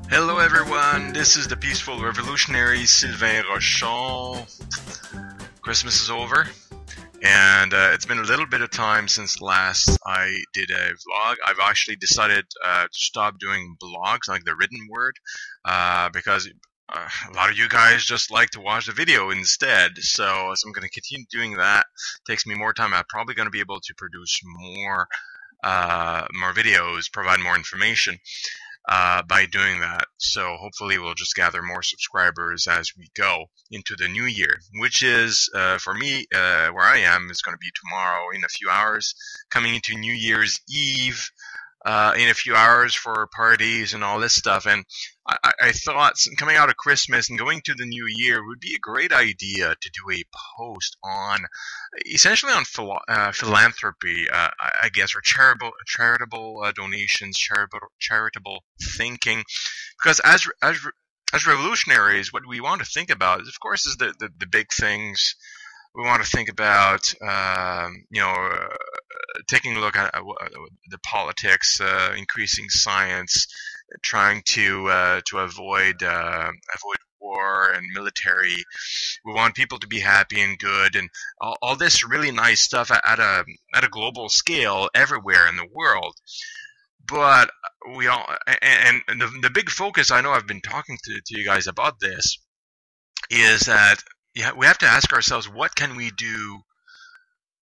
Hello everyone, this is the Peaceful Revolutionaries, Sylvain Rochon. Christmas is over, and it's been a little bit of time since last I did a vlog. I've actually decided to stop doing blogs, like the written word, because a lot of you guys just like to watch the video instead. So I'm going to continue doing that. It takes me more time. I'm probably going to be able to produce more videos, provide more information by doing that. So hopefully we'll just gather more subscribers as we go into the new year, which is, for me, where I am, is going to be tomorrow in a few hours, coming into New Year's Eve in a few hours for parties and all this stuff. And I thought coming out of Christmas and going to the new year would be a great idea to do a post on, essentially on philanthropy, I guess, or charitable donations, charitable thinking. Because as revolutionaries, what we want to think about, of course, is the big things. We want to think about, taking a look at the politics, increasing science, trying to avoid war and military. We want people to be happy and good, and all this really nice stuff at a global scale everywhere in the world. But we all, and the big focus, I know I've been talking to you guys about this, is that we have to ask ourselves, what can we do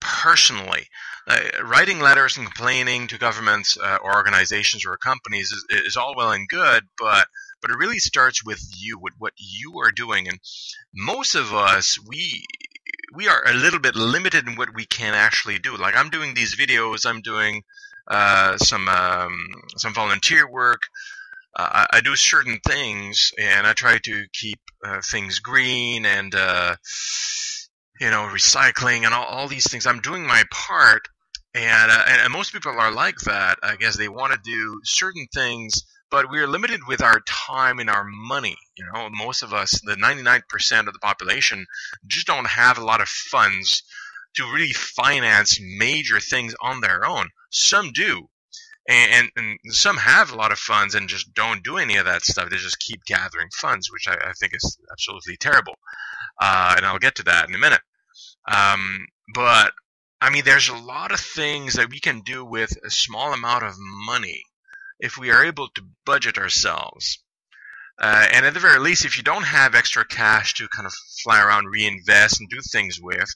personally? Writing letters and complaining to governments or organizations or companies is all well and good, but it really starts with you, with what you are doing. And most of us, we are a little bit limited in what we can actually do. Like, I'm doing these videos, I'm doing some volunteer work. I do certain things, and I try to keep things green and recycling and all these things. I'm doing my part, and most people are like that. I guess they want to do certain things, but we're limited with our time and our money. Most of us, the 99% of the population, just don't have a lot of funds to really finance major things on their own. Some do. And some have a lot of funds and just don't do any of that stuff. They just keep gathering funds, which I think is absolutely terrible. And I'll get to that in a minute. But, I mean, there's a lot of things that we can do with a small amount of money if we are able to budget ourselves. And at the very least, if you don't have extra cash to kind of fly around, reinvest, and do things with,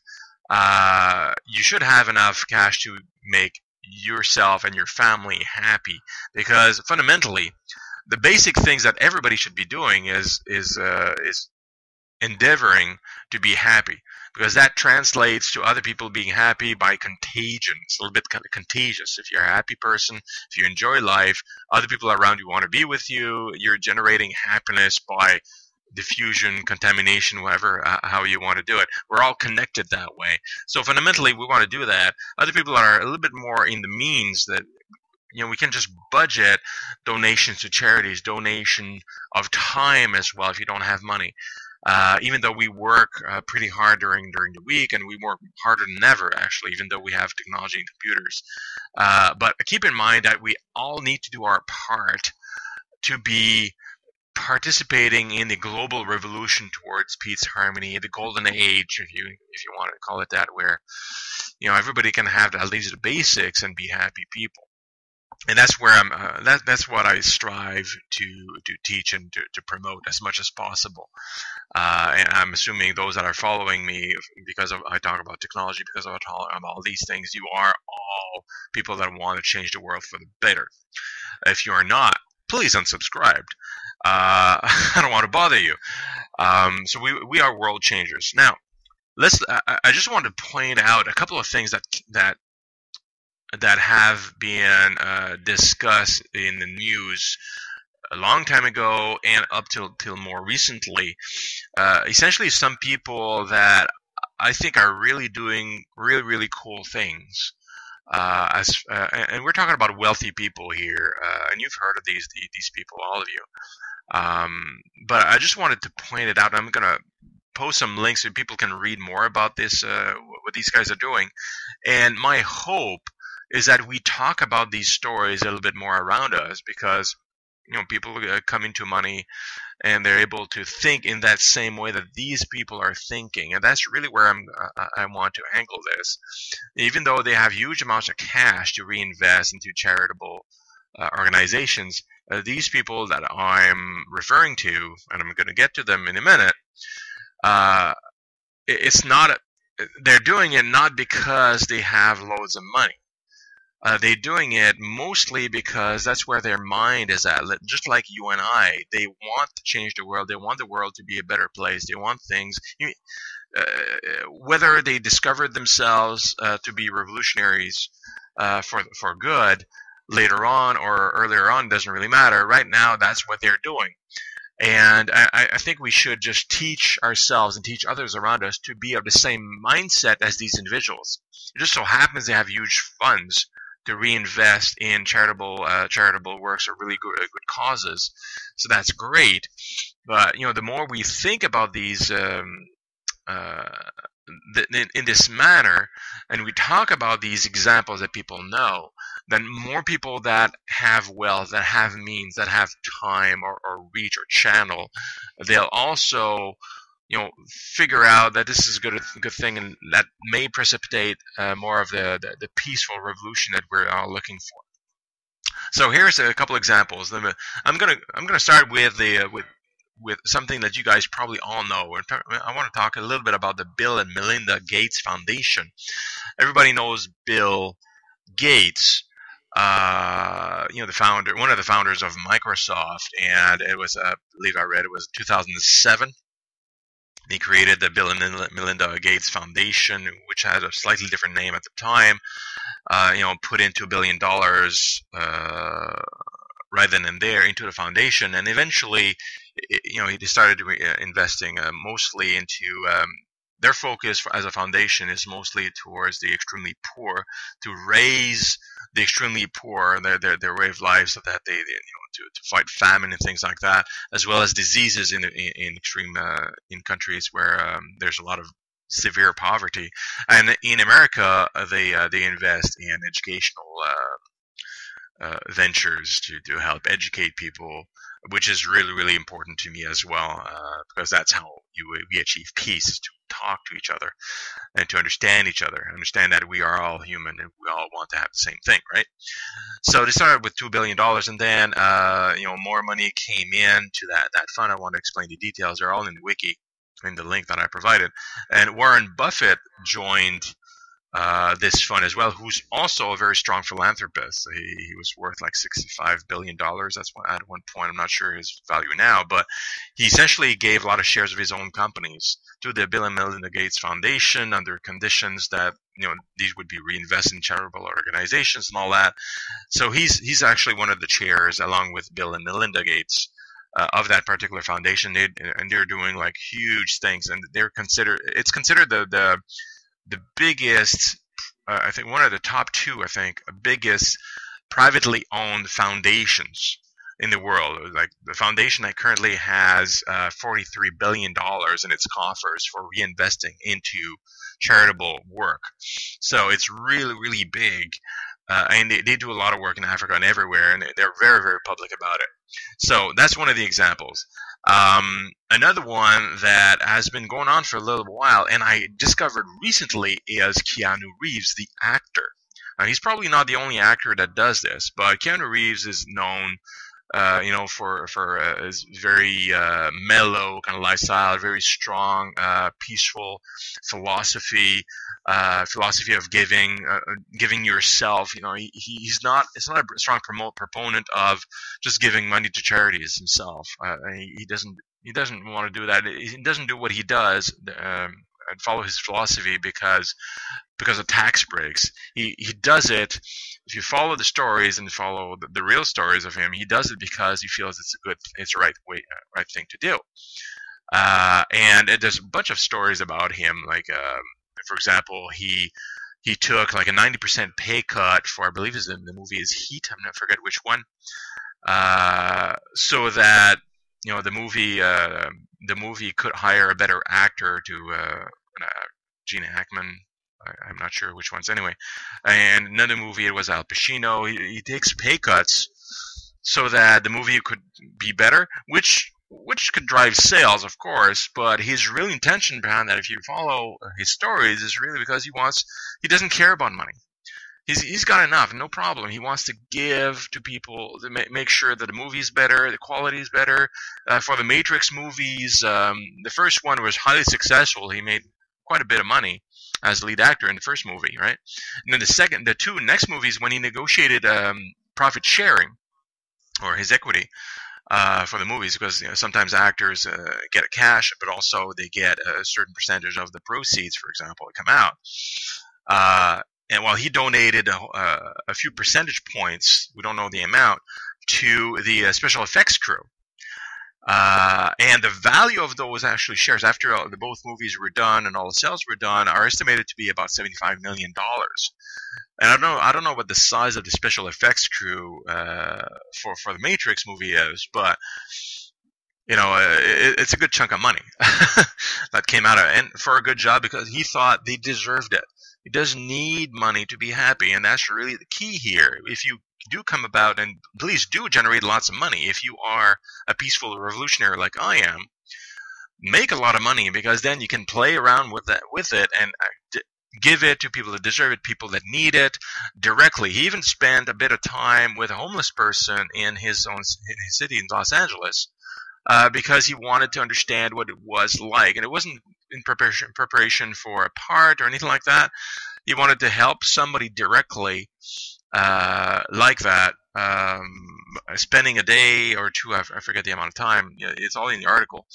you should have enough cash to make yourself and your family happy, because fundamentally the basic things that everybody should be doing is endeavoring to be happy, because that translates to other people being happy by contagion. It's a little bit kind of contagious. If you're a happy person, if you enjoy life, other people around you want to be with you. You're generating happiness by diffusion, contamination, whatever, how you want to do it. We're all connected that way. So fundamentally, we want to do that. Other people are a little bit more in the means that, we can just budget donations to charities, donation of time as well if you don't have money. Even though we work pretty hard during the week, and we work harder than ever, actually, even though we have technology and computers. But keep in mind that we all need to do our part to be participating in the global revolution towards peace, harmony, the golden age, if you want to call it that, where everybody can have at least the basics and be happy people. And that's where that's what I strive to teach and to promote as much as possible. And I'm assuming those that are following me, because I talk about technology, because I talk about all these things, you are all people that want to change the world for the better. If you are not, please unsubscribe. I don't want to bother you. So we are world changers. Now, I just want to point out a couple of things that have been discussed in the news a long time ago and up till more recently. Essentially, some people that I think are really doing really cool things. And we're talking about wealthy people here, and you've heard of these people, all of you. But I just wanted to point it out. I'm going to post some links so people can read more about this, what these guys are doing. And my hope is that we talk about these stories a little bit more around us, because people come into money, and they're able to think in that same way that these people are thinking, and that's really where I want to angle this. Even though they have huge amounts of cash to reinvest into charitable organizations, these people that I'm referring to, and I'm going to get to them in a minute, it's not. They're doing it not because they have loads of money. They're doing it mostly because that's where their mind is at. Just like you and I, they want to change the world. They want the world to be a better place. They want things. Whether they discovered themselves to be revolutionaries for good later on or earlier on doesn't really matter. Right now, that's what they're doing. And I think we should just teach ourselves and teach others around us to be of the same mindset as these individuals. It just so happens they have huge funds to reinvest in charitable works or really good causes. So that's great. But the more we think about these in this manner, and we talk about these examples that people know, then more people that have wealth, that have means, that have time or reach or channel, they'll also figure out that this is a good thing, and that may precipitate more of the peaceful revolution that we're all looking for. So here's a couple examples. I'm gonna start with something that you guys probably all know. I want to talk a little bit about the Bill and Melinda Gates Foundation. Everybody knows Bill Gates, the founder, one of the founders of Microsoft, and it was, I believe I read it was 2007. He created the Bill and Melinda Gates Foundation, which had a slightly different name at the time. Put into $1 billion right then and there into the foundation, and eventually, he started investing mostly into. Their focus as a foundation is mostly towards the extremely poor, to raise the extremely poor, their way of life, so that they to fight famine and things like that, as well as diseases in extreme in countries where there's a lot of severe poverty. And in America, they invest in educational ventures to help educate people, which is really, really important to me as well, because that's how we achieve peace, to talk to each other and to understand each other, understand that we are all human and we all want to have the same thing, right? So they started with $2 billion, and then more money came in to that fund. I want to explain the details. They're all in the wiki, in the link that I provided. And Warren Buffett joined this fund as well, who's also a very strong philanthropist. He was worth like $65 billion. That's at one point. I'm not sure his value now, but he essentially gave a lot of shares of his own companies to the Bill and Melinda Gates Foundation under conditions that these would be reinvested in charitable organizations and all that. So he's actually one of the chairs, along with Bill and Melinda Gates, of that particular foundation. They're doing like huge things, and it's considered the biggest, I think one of the top two, biggest privately owned foundations in the world. Like the foundation that currently has $43 billion in its coffers for reinvesting into charitable work. So it's really, really big. And they do a lot of work in Africa and everywhere, and they're very, very public about it. So that's one of the examples. Another one that has been going on for a little while, and I discovered recently, is Keanu Reeves, the actor. Now, he's probably not the only actor that does this, but Keanu Reeves is known, for his very mellow kind of lifestyle, very strong, peaceful philosophy of giving yourself. He's not a strong proponent of just giving money to charities himself. He doesn't want to do that. He doesn't do what he does and follow his philosophy because of tax breaks. He does it. If you follow the stories and follow the real stories of him, he does it because he feels it's the right thing to do. And there's a bunch of stories about him, like for example, he took like a 90% pay cut for, I believe the movie is Heat. I'm not forget which one, so that the movie could hire a better actor to Gene Hackman. I'm not sure which ones anyway. And another movie, it was Al Pacino. He takes pay cuts so that the movie could be better, which could drive sales, of course. But his real intention behind that, if you follow his stories, is really because he doesn't care about money. He's got enough, no problem. He wants to give to people to make sure that the movie's better, the quality is better. For the Matrix movies, the first one was highly successful. He made quite a bit of money as lead actor in the first movie, right? And then the two next movies, when he negotiated profit sharing or his equity for the movies, because sometimes actors get a cash, but also they get a certain percentage of the proceeds, for example, that come out. And while he donated a few percentage points, we don't know the amount, to the special effects crew. And the value of those actually shares, after both movies were done and all the sales were done, are estimated to be about $75 million. And I don't know what the size of the special effects crew for the Matrix movie is, but it's a good chunk of money that came out of it, and for a good job, because he thought they deserved it. He doesn't need money to be happy, and that's really the key here. If you do come about, and please do generate lots of money, if you are a peaceful revolutionary like I am, make a lot of money, because then you can play around with it and give it to people that deserve it, people that need it directly. He even spent a bit of time with a homeless person in his city in Los Angeles, because he wanted to understand what it was like. And it wasn't in preparation for a part or anything like that. He wanted to help somebody directly like that, spending a day or two, I forget the amount of time. It's all in the article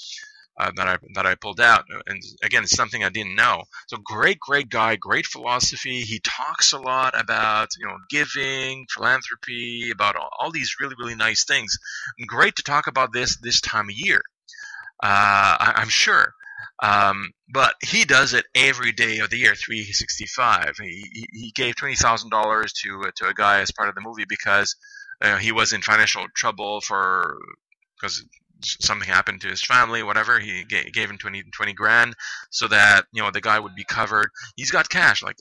that I pulled out. And again, it's something I didn't know. So great guy, great philosophy. He talks a lot about giving, philanthropy, about all these really, really nice things. Great to talk about this time of year, I'm sure. But he does it every day of the year, 365. He gave $20,000 to a guy as part of the movie because he was in financial trouble because something happened to his family, whatever. He gave him 20 grand so that the guy would be covered. He's got cash, like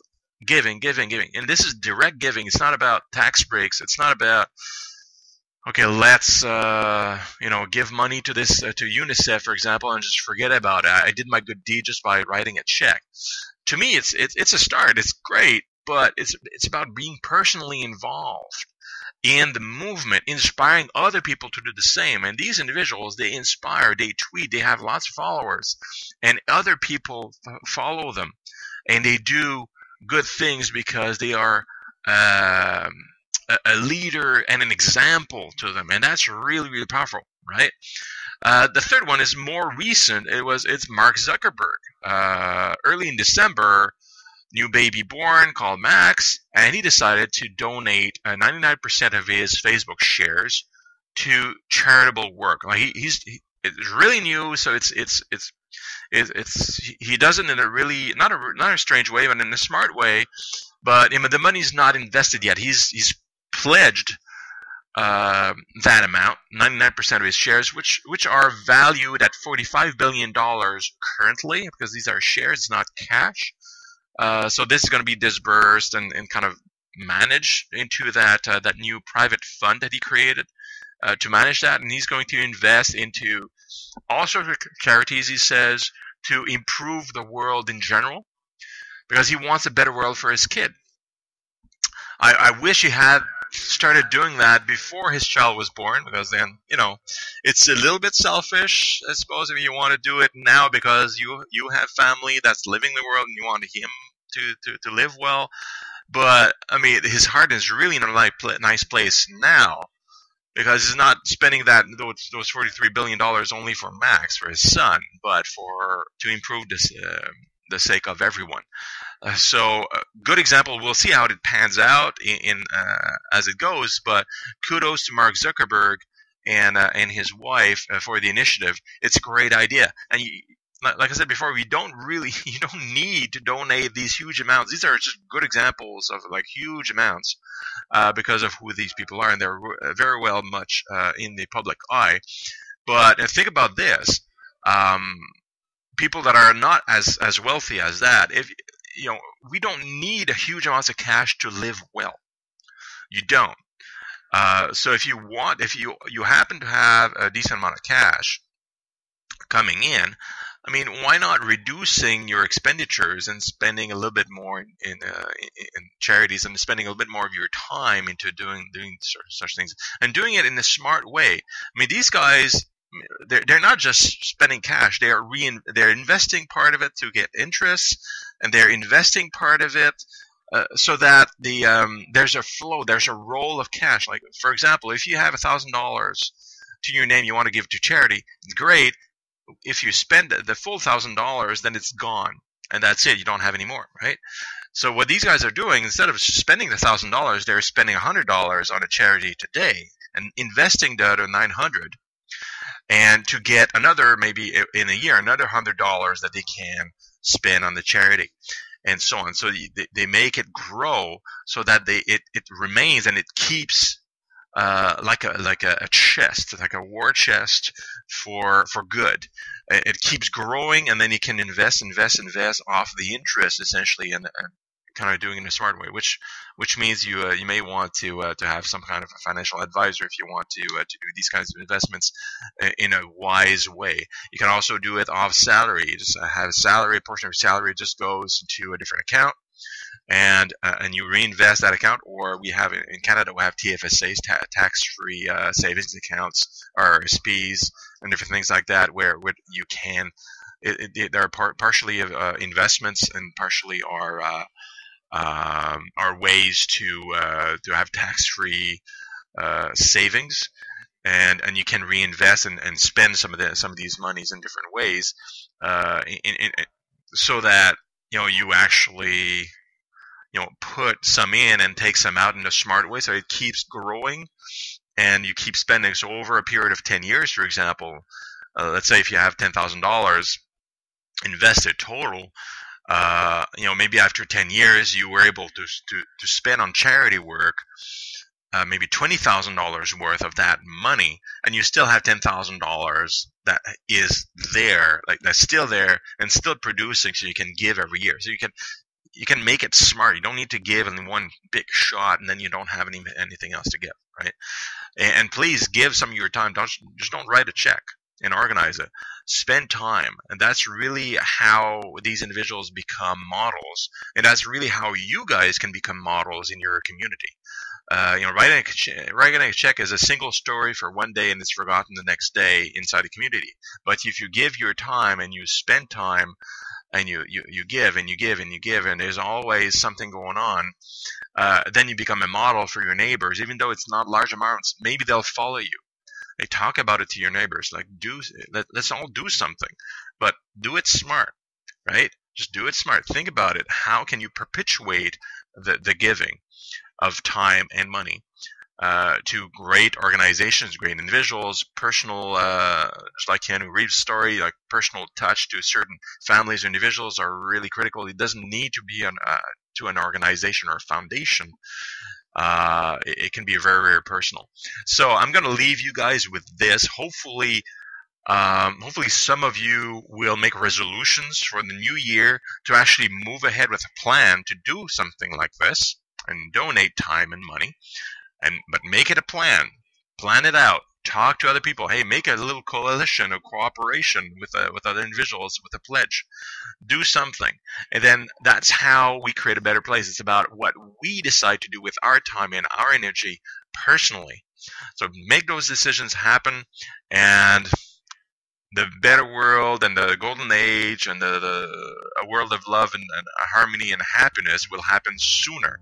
giving, and this is direct giving. It's not about tax breaks. It's not about, okay, let's give money to this to UNICEF, for example, and just forget about it. I did my good deed just by writing a check. To me, it's a start. It's great, but it's about being personally involved in the movement, inspiring other people to do the same. And these individuals, they inspire, they tweet, they have lots of followers, and other people follow them, and they do good things because they are a leader and an example to them, and that's really, really powerful, right? The third one is more recent. It's Mark Zuckerberg. Early in December, new baby born called Max, and he decided to donate 99% of his Facebook shares to charitable work. It's really new, so he does it in a really not a strange way, but in a smart way. But the money's not invested yet. He's pledged that amount, 99% of his shares, which are valued at $45 billion currently, because these are shares, it's not cash. So this is going to be disbursed and kind of managed into that new private fund that he created to manage that, and he's going to invest into all sorts of charities, he says, to improve the world in general, because he wants a better world for his kid. I wish he had started doing that before his child was born, because then it's a little bit selfish, I suppose, if you want to do it now because you have family that's living the world and you want him to live well. But his heart is really in a nice place now, because he's not spending those $43 billion only for Max, for his son, but to improve the sake of everyone. So good example. We'll see how it pans out as it goes. But kudos to Mark Zuckerberg and his wife for the initiative. It's a great idea. And like I said before, you don't need to donate these huge amounts. These are just good examples of huge amounts because of who these people are, and they're very well much in the public eye. But think about this: people that are not as wealthy as that, we don't need huge amounts of cash to live well. You don't. So if you happen to have a decent amount of cash coming in, I mean, why not reducing your expenditures and spending a little bit more in charities, and spending a little bit more of your time into doing such things, and doing it in a smart way. I mean, these guys, they're not just spending cash; they're investing part of it to get interest, and they're investing part of it so that there's a flow, there's a roll of cash. Like, for example, if you have $1,000 to your name you want to give to charity, it's great. If you spend the full $1,000, then it's gone, and that's it. You don't have any more, right? So what these guys are doing, instead of spending the $1,000, they're spending $100 on a charity today and investing the other $900, and to get another, maybe in a year, another $100 that they can spend on the charity, and so on. So they make it grow so that it remains, and it keeps like a chest, like a war chest for good. It keeps growing, and then you can invest off the interest, essentially, and kind of doing it in a smart way, which means you may want to have some kind of a financial advisor if you want to do these kinds of investments in a wise way. You can also do it off salary. You just have a salary, a portion of your salary just goes to a different account, and you reinvest that account. Or we have in Canada, we have TFSAs, tax-free savings accounts, RSPs, and different things like that, where you can. There are partially investments, and partially are ways to have tax-free savings, and you can reinvest and spend some of these monies in different ways, so that you actually put some in and take some out in a smart way, so it keeps growing and you keep spending. So over a period of 10 years, for example, let's say if you have $10,000 invested total, maybe after 10 years you were able to spend on charity work maybe $20,000 worth of that money, and you still have $10,000 that is there, like that's still there and still producing, so you can give every year. So you can make it smart. You don't need to give in one big shot and then you don't have anything else to give, right? And please give some of your time. Just don't write a check and organize it. Spend time, and that's really how these individuals become models, and that's really how you guys can become models in your community. Writing a check is a single story for one day and it's forgotten the next day inside a community. But if you give your time and you spend time, and you give and you give and you give, and there's always something going on, then you become a model for your neighbors. Even though it's not large amounts, maybe they'll follow you. They talk about it to your neighbors, like let's all do something, but do it smart, right? Just do it smart. Think about it. How can you perpetuate the giving of time and money to great organizations, great individuals, personal, just like Keanu Reeves' story, like personal touch to certain families or individuals are really critical. It doesn't need to be to an organization or a foundation. It can be very, very personal. So I'm going to leave you guys with this. Hopefully some of you will make resolutions for the new year to actually move ahead with a plan to do something like this and donate time and money. But make it a plan. Plan it out. Talk to other people. Hey, make a little coalition or cooperation with other individuals with a pledge. Do something. And then that's how we create a better place. It's about what we decide to do with our time and our energy personally. So make those decisions happen, and the better world and the golden age and a world of love and harmony and happiness will happen sooner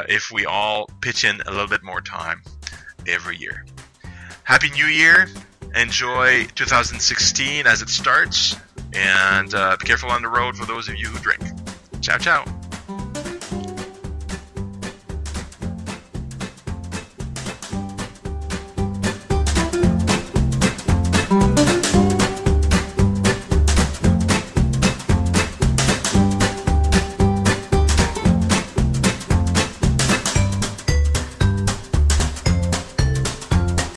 if we all pitch in a little bit more time every year. Happy New Year. Enjoy 2016 as it starts, and be careful on the road for those of you who drink. Ciao, ciao.